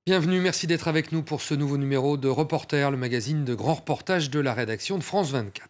Bienvenue, merci d'être avec nous pour ce nouveau numéro de Reporter, le magazine de grands reportages de la rédaction de France 24.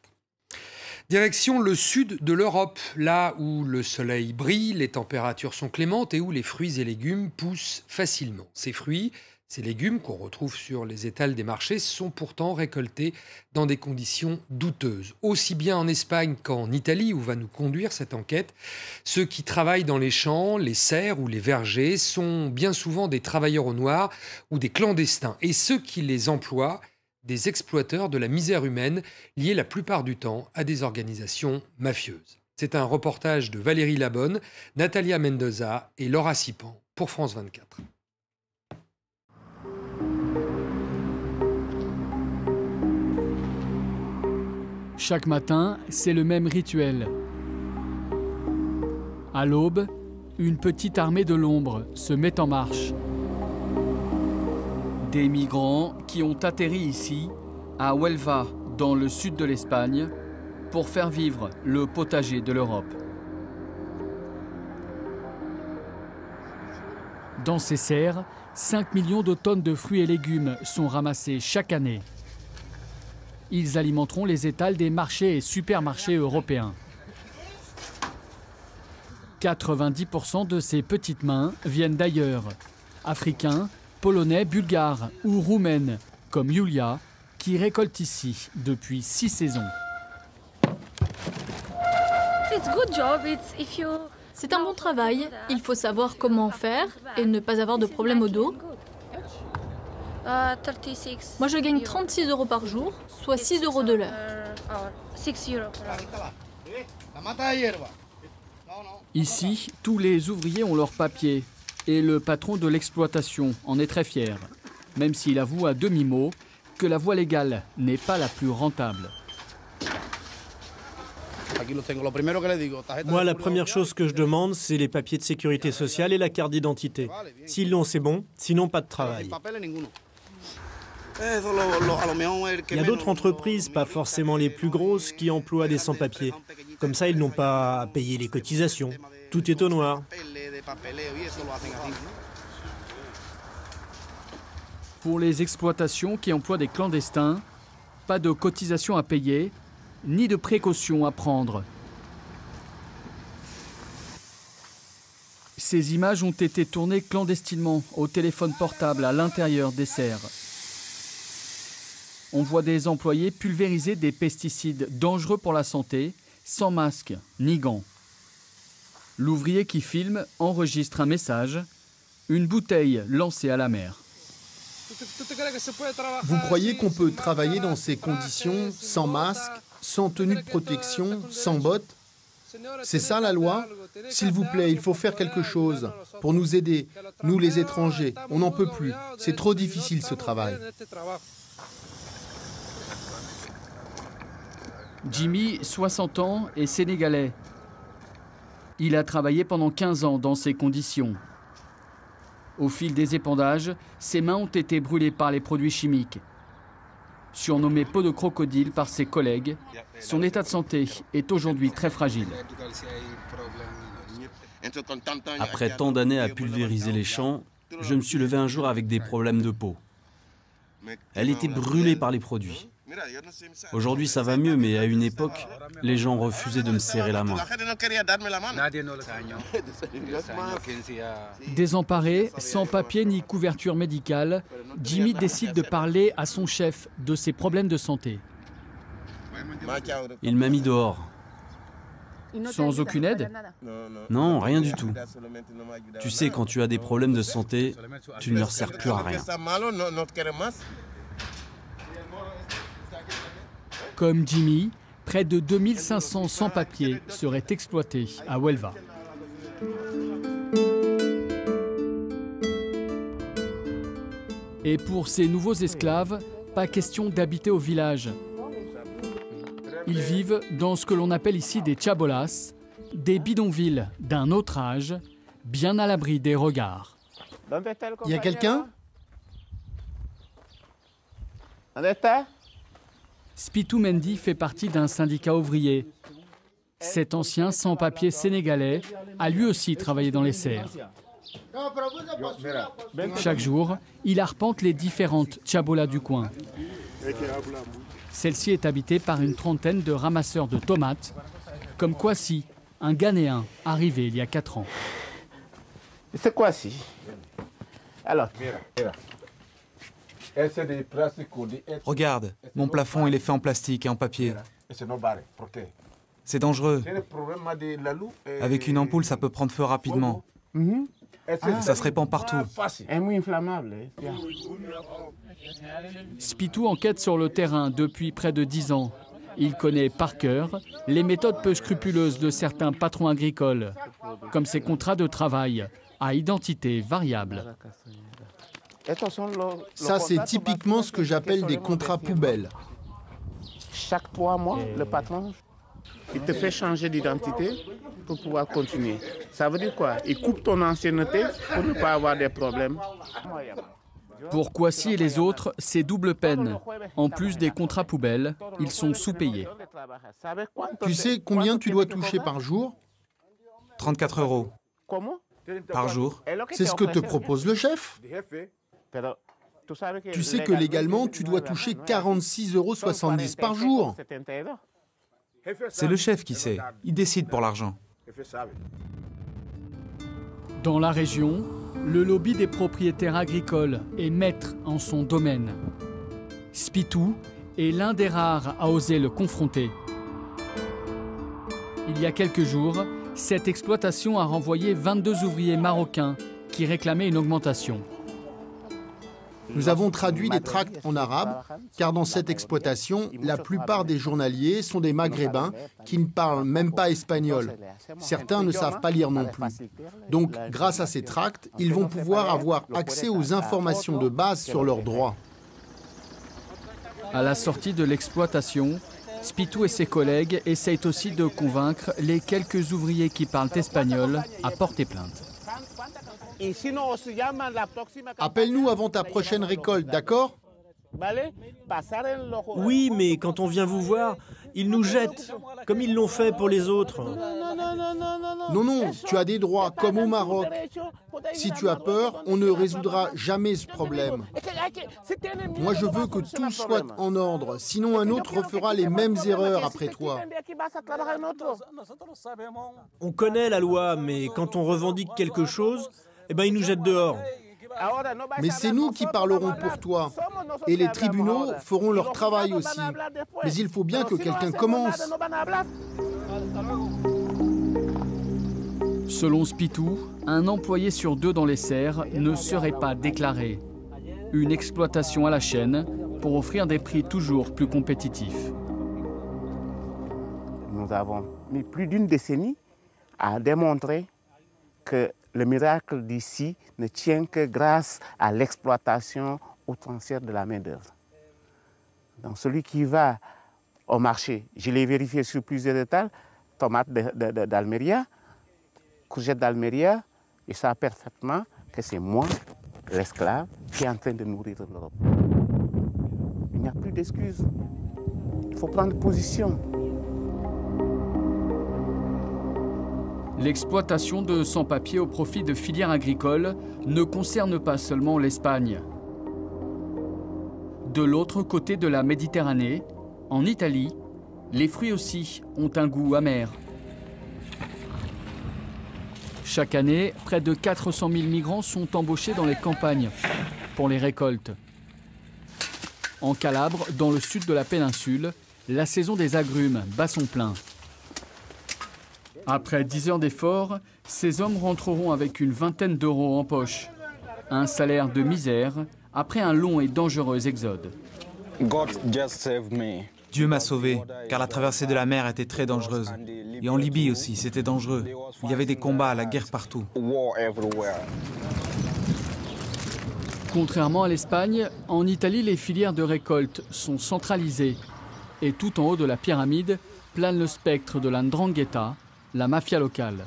Direction le sud de l'Europe, là où le soleil brille, les températures sont clémentes et où les fruits et légumes poussent facilement. Ces fruits, ces légumes qu'on retrouve sur les étals des marchés sont pourtant récoltés dans des conditions douteuses. Aussi bien en Espagne qu'en Italie, où va nous conduire cette enquête, ceux qui travaillent dans les champs, les serres ou les vergers sont bien souvent des travailleurs au noir ou des clandestins. Et ceux qui les emploient, des exploiteurs de la misère humaine liés la plupart du temps à des organisations mafieuses. C'est un reportage de Valérie Labonne, Natalia Mendoza et Laura Sipan pour France 24. Chaque matin, c'est le même rituel. À l'aube, une petite armée de l'ombre se met en marche. Des migrants qui ont atterri ici, à Huelva, dans le sud de l'Espagne, pour faire vivre le potager de l'Europe. Dans ces serres, 5 millions de tonnes de fruits et légumes sont ramassés chaque année. Ils alimenteront les étals des marchés et supermarchés européens. 90% de ces petites mains viennent d'ailleurs. Africains, polonais, bulgares ou roumaines, comme Yulia, qui récolte ici depuis 6 saisons. C'est un bon travail. Il faut savoir comment faire et ne pas avoir de problème au dos. Moi, je gagne 36 € par jour, soit 6 € de l'heure. Ici, tous les ouvriers ont leurs papiers et le patron de l'exploitation en est très fier, même s'il avoue à demi-mot que la voie légale n'est pas la plus rentable. Moi, la première chose que je demande, c'est les papiers de sécurité sociale et la carte d'identité. S'ils l'ont, c'est bon, sinon pas de travail. Il y a d'autres entreprises, pas forcément les plus grosses, qui emploient des sans-papiers. Comme ça, ils n'ont pas à payer les cotisations. Tout est au noir. Pour les exploitations qui emploient des clandestins, pas de cotisation à payer, ni de précautions à prendre. Ces images ont été tournées clandestinement au téléphone portable à l'intérieur des serres. On voit des employés pulvériser des pesticides dangereux pour la santé, sans masque ni gants. L'ouvrier qui filme enregistre un message, une bouteille lancée à la mer. Vous croyez qu'on peut travailler dans ces conditions, sans masque, sans tenue de protection, sans bottes? C'est ça la loi? S'il vous plaît, il faut faire quelque chose pour nous aider, nous les étrangers. On n'en peut plus. C'est trop difficile ce travail. Jimmy, 60 ans, est sénégalais. Il a travaillé pendant 15 ans dans ces conditions. Au fil des épandages, ses mains ont été brûlées par les produits chimiques. Surnommé peau de crocodile par ses collègues, son état de santé est aujourd'hui très fragile. Après tant d'années à pulvériser les champs, je me suis levé un jour avec des problèmes de peau. Elle était brûlée par les produits. Aujourd'hui, ça va mieux, mais à une époque, les gens refusaient de me serrer la main. Désemparé, sans papier ni couverture médicale, Jimmy décide de parler à son chef de ses problèmes de santé. Il m'a mis dehors. Sans aucune aide? Non, rien du tout. Tu sais, quand tu as des problèmes de santé, tu ne leur sers plus à rien. Comme Jimmy, près de 2500 sans-papiers seraient exploités à Huelva. Et pour ces nouveaux esclaves, pas question d'habiter au village. Ils vivent dans ce que l'on appelle ici des chabolas, des bidonvilles d'un autre âge, bien à l'abri des regards. Il y a quelqu'un? Spitou Mendy fait partie d'un syndicat ouvrier. Cet ancien sans-papier sénégalais a lui aussi travaillé dans les serres. Chaque jour, il arpente les différentes chabolas du coin. Celle-ci est habitée par une trentaine de ramasseurs de tomates, comme Kwasi, un Ghanéen arrivé il y a 4 ans. C'est Kwasi. Alors, regarde, mon plafond il est fait en plastique et en papier. C'est dangereux. Avec une ampoule, ça peut prendre feu rapidement. Ça se répand partout. Spitou enquête sur le terrain depuis près de 10 ans. Il connaît par cœur les méthodes peu scrupuleuses de certains patrons agricoles, comme ces contrats de travail à identité variable. Ça, c'est typiquement ce que j'appelle des contrats poubelles. Chaque 3 mois, le patron, il te fait changer d'identité pour pouvoir continuer. Ça veut dire quoi? Il coupe ton ancienneté pour ne pas avoir des problèmes. Pour Kwasi et les autres, c'est double peine. En plus des contrats poubelles, ils sont sous-payés. Tu sais combien tu dois toucher par jour? 34 € par jour. C'est ce que te propose le chef. Tu sais que légalement, tu dois toucher 46,70 € par jour. C'est le chef qui sait. Il décide pour l'argent. Dans la région, le lobby des propriétaires agricoles est maître en son domaine. Spitou est l'un des rares à oser le confronter. Il y a quelques jours, cette exploitation a renvoyé 22 ouvriers marocains qui réclamaient une augmentation. Nous avons traduit les tracts en arabe, car dans cette exploitation, la plupart des journaliers sont des Maghrébins qui ne parlent même pas espagnol. Certains ne savent pas lire non plus. Donc, grâce à ces tracts, ils vont pouvoir avoir accès aux informations de base sur leurs droits. À la sortie de l'exploitation, Spitou et ses collègues essayent aussi de convaincre les quelques ouvriers qui parlent espagnol à porter plainte. Appelle-nous avant ta prochaine récolte, d'accord? Oui, mais quand on vient vous voir, ils nous jettent, comme ils l'ont fait pour les autres. Non, tu as des droits, comme au Maroc. Si tu as peur, on ne résoudra jamais ce problème. Moi, je veux que tout soit en ordre, sinon un autre refera les mêmes erreurs après toi. On connaît la loi, mais quand on revendique quelque chose, eh ben, ils nous jettent dehors. Mais c'est nous qui parlerons pour toi. Et les tribunaux feront leur travail aussi. Mais il faut bien que quelqu'un commence. Selon Spitou, un employé sur 2 dans les serres ne serait pas déclaré. Une exploitation à la chaîne pour offrir des prix toujours plus compétitifs. Nous avons mis plus d'une décennie à démontrer que le miracle d'ici ne tient que grâce à l'exploitation outrancière de la main-d'œuvre. Donc celui qui va au marché, je l'ai vérifié sur plusieurs étals, tomates d'Almeria, courgettes d'Almeria, il sait parfaitement que c'est moi, l'esclave, qui est en train de nourrir l'Europe. Il n'y a plus d'excuses. Il faut prendre position. L'exploitation de sans-papiers au profit de filières agricoles ne concerne pas seulement l'Espagne. De l'autre côté de la Méditerranée, en Italie, les fruits aussi ont un goût amer. Chaque année, près de 400 000 migrants sont embauchés dans les campagnes pour les récoltes. En Calabre, dans le sud de la péninsule, la saison des agrumes bat son plein. Après 10 heures d'efforts, ces hommes rentreront avec une vingtaine d'euros en poche. Un salaire de misère après un long et dangereux exode. Dieu m'a sauvé, car la traversée de la mer était très dangereuse. Et en Libye aussi, c'était dangereux. Il y avait des combats, la guerre partout. Contrairement à l'Espagne, en Italie, les filières de récolte sont centralisées. Et tout en haut de la pyramide plane le spectre de la 'ndrangheta, la mafia locale.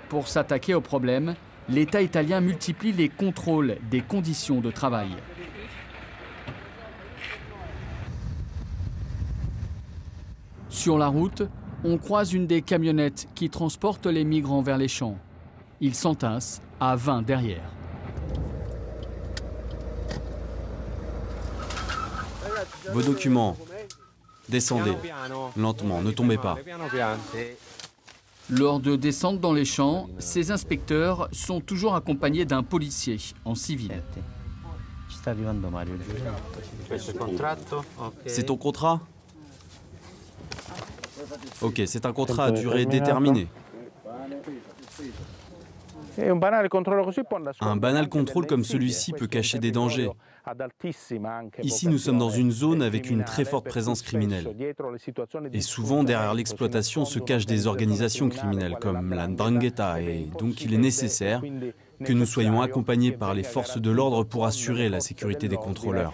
Pour s'attaquer au problème, l'État italien multiplie les contrôles des conditions de travail. Sur la route, On croise une des camionnettes qui transporte les migrants vers les champs. Ils s'entassent à 20 derrière. Vos documents. Descendez. Lentement, ne tombez pas. Lors de descente dans les champs, ces inspecteurs sont toujours accompagnés d'un policier en civil. C'est ton contrat? Ok, c'est un contrat à durée déterminée. Un banal contrôle comme celui-ci peut cacher des dangers. Ici, nous sommes dans une zone avec une très forte présence criminelle. Et souvent, derrière l'exploitation se cachent des organisations criminelles comme la 'Ndrangheta. Et donc, il est nécessaire que nous soyons accompagnés par les forces de l'ordre pour assurer la sécurité des contrôleurs.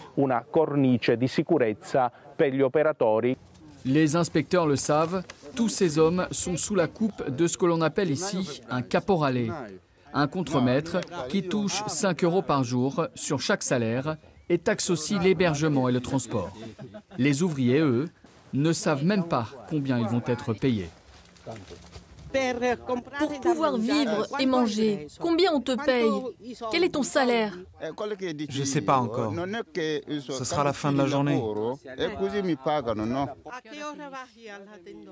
Les inspecteurs le savent, tous ces hommes sont sous la coupe de ce que l'on appelle ici un caporale, un contremaître qui touche 5 € par jour sur chaque salaire et taxe aussi l'hébergement et le transport. Les ouvriers, eux, ne savent même pas combien ils vont être payés. Pour pouvoir vivre et manger, combien on te paye? Quel est ton salaire? Je ne sais pas encore. Ce sera la fin de la journée.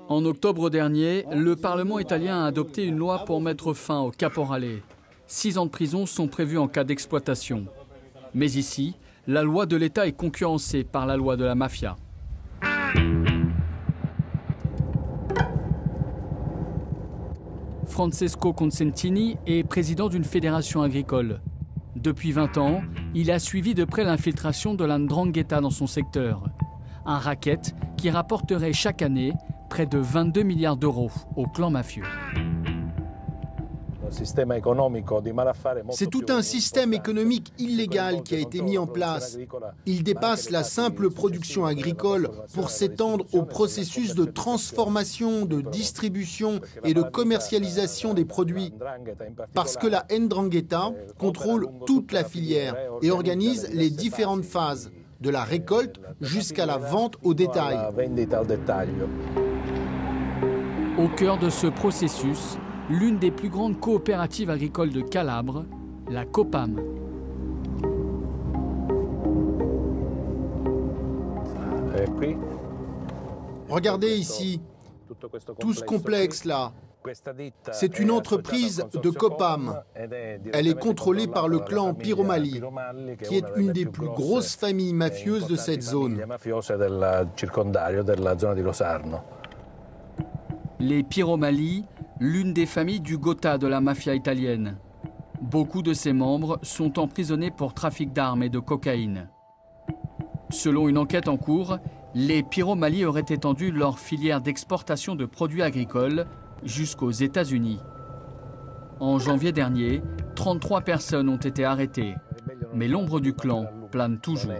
En octobre dernier, le Parlement italien a adopté une loi pour mettre fin au caporale. 6 ans de prison sont prévus en cas d'exploitation. Mais ici, la loi de l'État est concurrencée par la loi de la mafia. Francesco Consentini est président d'une fédération agricole. Depuis 20 ans, il a suivi de près l'infiltration de la 'Ndrangheta dans son secteur. Un racket qui rapporterait chaque année près de 22 milliards d'euros au clan mafieux. C'est tout un système économique illégal qui a été mis en place. Il dépasse la simple production agricole pour s'étendre au processus de transformation, de distribution et de commercialisation des produits. Parce que la 'Ndrangheta contrôle toute la filière et organise les différentes phases, de la récolte jusqu'à la vente au détail. Au cœur de ce processus, l'une des plus grandes coopératives agricoles de Calabre, la Copam. Regardez ici, tout ce complexe-là. C'est une entreprise de Copam. Elle est contrôlée par le clan Piromali, qui est une des plus grosses familles mafieuses de cette zone. Les Piromali, l'une des familles du Gotha de la mafia italienne. Beaucoup de ses membres sont emprisonnés pour trafic d'armes et de cocaïne. Selon une enquête en cours, les Piromali auraient étendu leur filière d'exportation de produits agricoles jusqu'aux États-Unis. En janvier dernier, 33 personnes ont été arrêtées. Mais l'ombre du clan plane toujours.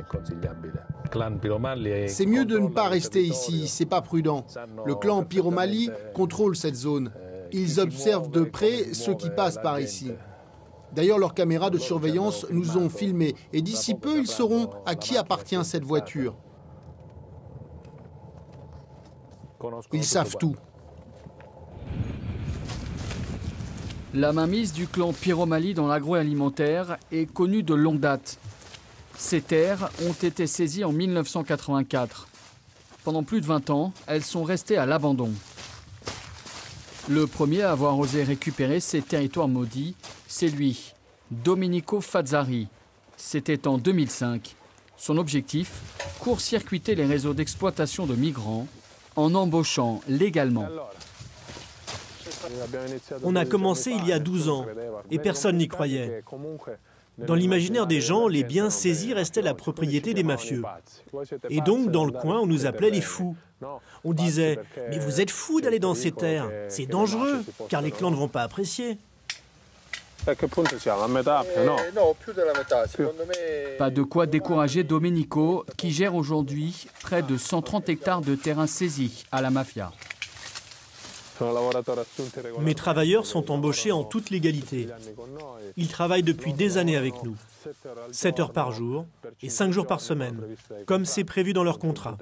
C'est mieux de ne pas rester ici, c'est pas prudent. Le clan Piromali contrôle cette zone. Ils observent de près ceux qui passent par ici. D'ailleurs, leurs caméras de surveillance nous ont filmés et d'ici peu, ils sauront à qui appartient cette voiture. Ils savent tout. La mainmise du clan Piromali dans l'agroalimentaire est connue de longue date. Ces terres ont été saisies en 1984. Pendant plus de 20 ans, elles sont restées à l'abandon. Le premier à avoir osé récupérer ces territoires maudits, c'est lui, Domenico Fazzari. C'était en 2005. Son objectif, court-circuiter les réseaux d'exploitation de migrants en embauchant légalement. On a commencé il y a 12 ans et personne n'y croyait. Dans l'imaginaire des gens, les biens saisis restaient la propriété des mafieux. Et donc, dans le coin, on nous appelait les fous. On disait « Mais vous êtes fous d'aller dans ces terres, c'est dangereux, car les clans ne vont pas apprécier. » Pas de quoi décourager Domenico, qui gère aujourd'hui près de 130 hectares de terrain saisis à la mafia. Mes travailleurs sont embauchés en toute légalité. Ils travaillent depuis des années avec nous, 7 heures par jour et 5 jours par semaine, comme c'est prévu dans leur contrat.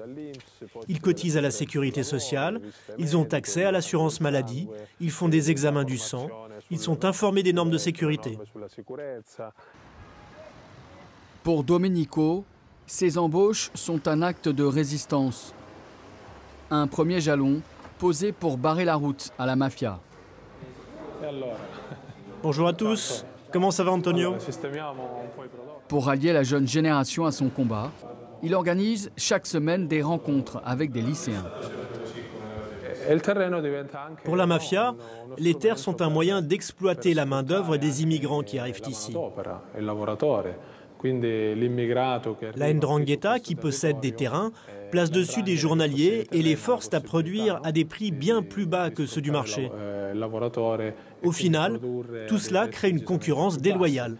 Ils cotisent à la sécurité sociale, ils ont accès à l'assurance maladie, ils font des examens du sang, ils sont informés des normes de sécurité. Pour Domenico, ces embauches sont un acte de résistance. Un premier jalon posé pour barrer la route à la mafia. Bonjour à tous, comment ça va Antonio? Pour rallier la jeune génération à son combat, il organise chaque semaine des rencontres avec des lycéens. Pour la mafia, les terres sont un moyen d'exploiter la main-d'œuvre des immigrants qui arrivent ici. La 'Ndrangheta, qui possède des terrains, place dessus des journaliers et les force à produire à des prix bien plus bas que ceux du marché. Au final, tout cela crée une concurrence déloyale.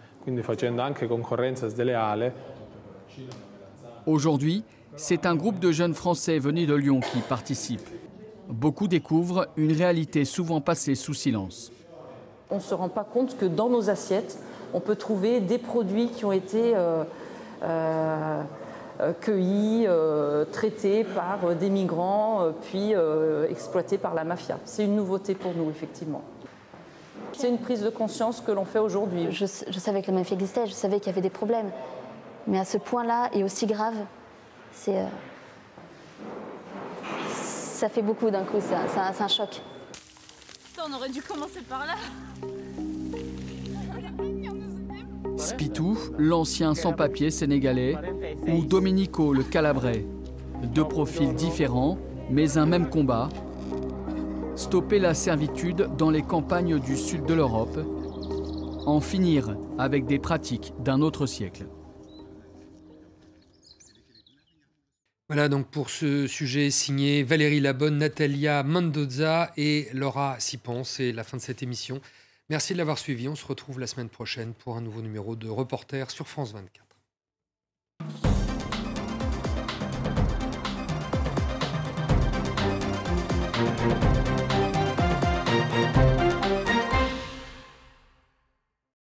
Aujourd'hui, c'est un groupe de jeunes Français venus de Lyon qui participe. Beaucoup découvrent une réalité souvent passée sous silence. On ne se rend pas compte que dans nos assiettes, on peut trouver des produits qui ont été cueillis, traités par des migrants, puis exploités par la mafia. C'est une nouveauté pour nous, effectivement. C'est une prise de conscience que l'on fait aujourd'hui. Je savais que la mafia existait, je savais qu'il y avait des problèmes. Mais à ce point-là, et aussi grave, ça fait beaucoup d'un coup, c'est un choc. On aurait dû commencer par là. Spitou, l'ancien sans-papier sénégalais, ou Domenico le Calabrais. Deux profils différents, mais un même combat. Stopper la servitude dans les campagnes du sud de l'Europe. En finir avec des pratiques d'un autre siècle. Voilà donc pour ce sujet signé Valérie Labonne, Natalia Mendoza et Laura Sipon. C'est la fin de cette émission. Merci de l'avoir suivi. On se retrouve la semaine prochaine pour un nouveau numéro de Reporter sur France 24.